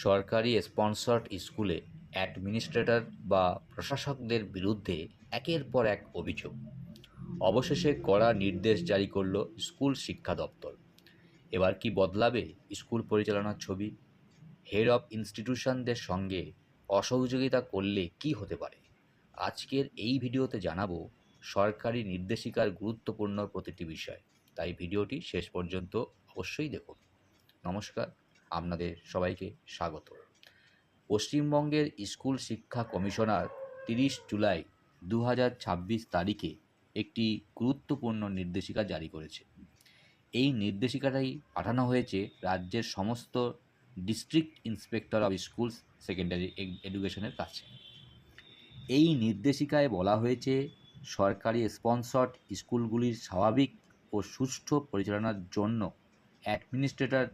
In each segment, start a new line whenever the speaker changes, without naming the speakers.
সরকারি স্পন্সর্ড স্কুলে অ্যাডমিনিস্ট্রেটর বা প্রশাসকদের বিরুদ্ধে একের পর এক অভিযোগ। অবশেষে কড়া নির্দেশ জারি করল স্কুল শিক্ষা দপ্তর। এবার কি বদলাবে স্কুল পরিচালনার ছবি? হেড অফ ইনস্টিটিউশনদের সঙ্গে অসহযোগিতা করলে কি হতে পারে? আজকের এই ভিডিওতে জানাবো সরকারি নির্দেশিকার গুরুত্বপূর্ণ প্রতিটি বিষয়। তাই ভিডিওটি শেষ পর্যন্ত অবশ্যই দেখুন। নমস্কার, আপনাদের সবাইকে স্বাগত। পশ্চিমবঙ্গের স্কুল শিক্ষা কমিশনার 30 জুলাই 2026 তারিখে একটি গুরুত্বপূর্ণ নির্দেশিকা জারি করেছে। এই নির্দেশিকাটাই পাঠানো হয়েছে রাজ্যের সমস্ত district inspector of schools secondary এডুকেশনের কাছে। এই নির্দেশিকায় বলা হয়েছে সরকারি স্পন্সর্ড স্কুলগুলির স্বাভাবিক ও সুষ্ঠু পরিচালনার জন্য অ্যাডমিনিস্ট্রেটর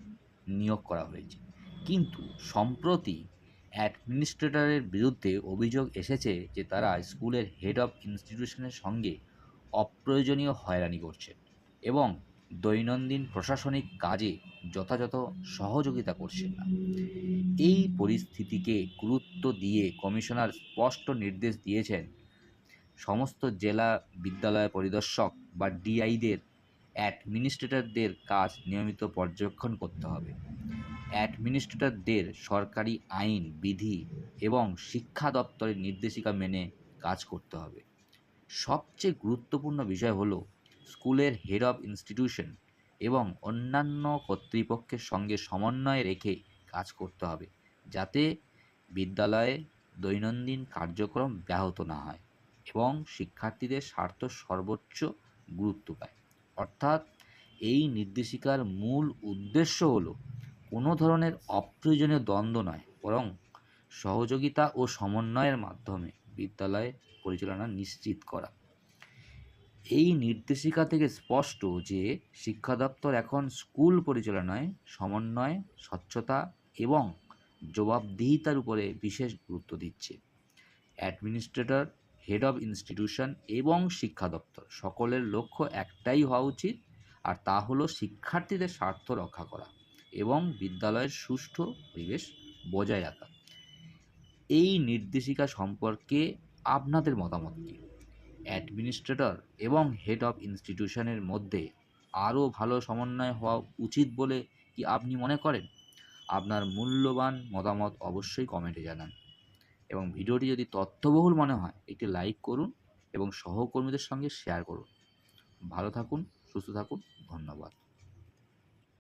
নিয়োগ করা হয়েছে, কিন্তু সম্প্রতি অ্যাডমিনিস্ট্রেটরের বিরুদ্ধে অভিযোগ এসেছে যে তারা স্কুলের হেড অফ ইনস্টিটিউশনের সঙ্গে অপ্রয়োজনীয় হয়রানি করছেন এবং দৈনন্দিন প্রশাসনিক কাজে যথাযথ সহযোগিতা করছেন না। এই পরিস্থিতিকে গুরুত্ব দিয়ে কমিশনার স্পষ্ট নির্দেশ দিয়েছেন সমস্ত জেলা বিদ্যালয় পরিদর্শক বা ডিআইদের অ্যাডমিনিস্ট্রেটরদের কাজ নিয়মিত পর্যবেক্ষণ করতে হবে। অ্যাডমিনিস্ট্রেটরদের সরকারি আইন, বিধি এবং শিক্ষা দপ্তরের নির্দেশিকা মেনে কাজ করতে হবে। সবচেয়ে গুরুত্বপূর্ণ বিষয় হলো স্কুলের হেড অফ ইনস্টিটিউশন এবং অন্যান্য কর্তৃপক্ষের সঙ্গে সমন্বয় রেখে কাজ করতে হবে, যাতে বিদ্যালয়ে দৈনন্দিন কার্যক্রম ব্যাহত না হয় এবং শিক্ষার্থীদের স্বার্থ সর্বোচ্চ গুরুত্ব পায়। অর্থাৎ এই নির্দেশিকার মূল উদ্দেশ্য হলো কোনো ধরনের অপ্রয়োজনীয় দ্বন্দ্ব নয়, বরং সহযোগিতা ও সমন্বয়ের মাধ্যমে বিদ্যালয় পরিচালনা নিশ্চিত করা। এই নির্দেশিকা থেকে স্পষ্ট যে শিক্ষা দপ্তর এখন স্কুল পরিচালনায় সমন্বয়, স্বচ্ছতা এবং জবাবদিহিতার উপরে বিশেষ গুরুত্ব দিচ্ছে। অ্যাডমিনিস্ট্রেটর, হেড অফ ইনস্টিটিউশন এবং শিক্ষা দপ্তর সকলের লক্ষ্য একটাই হওয়া উচিত, আর তা হলো শিক্ষার্থীদের স্বার্থ রক্ষা করা এবং বিদ্যালয়ের সুষ্ঠু পরিবেশ বজায় রাখা। এই নির্দেশিকা সম্পর্কে আপনাদের মতামত কী? অ্যাডমিনিস্ট্রেটর এবং হেড অফ ইনস্টিটিউশনের মধ্যে আরও ভালো সমন্বয় হওয়া উচিত বলে কি আপনি মনে করেন? আপনার মূল্যবান মতামত অবশ্যই কমেন্টে জানান এবং ভিডিওটি যদি তথ্যবহুল মনে হয় একটি লাইক করুন এবং সহকর্মীদের সঙ্গে শেয়ার করুন। ভালো থাকুন, সুস্থ থাকুন। ধন্যবাদ।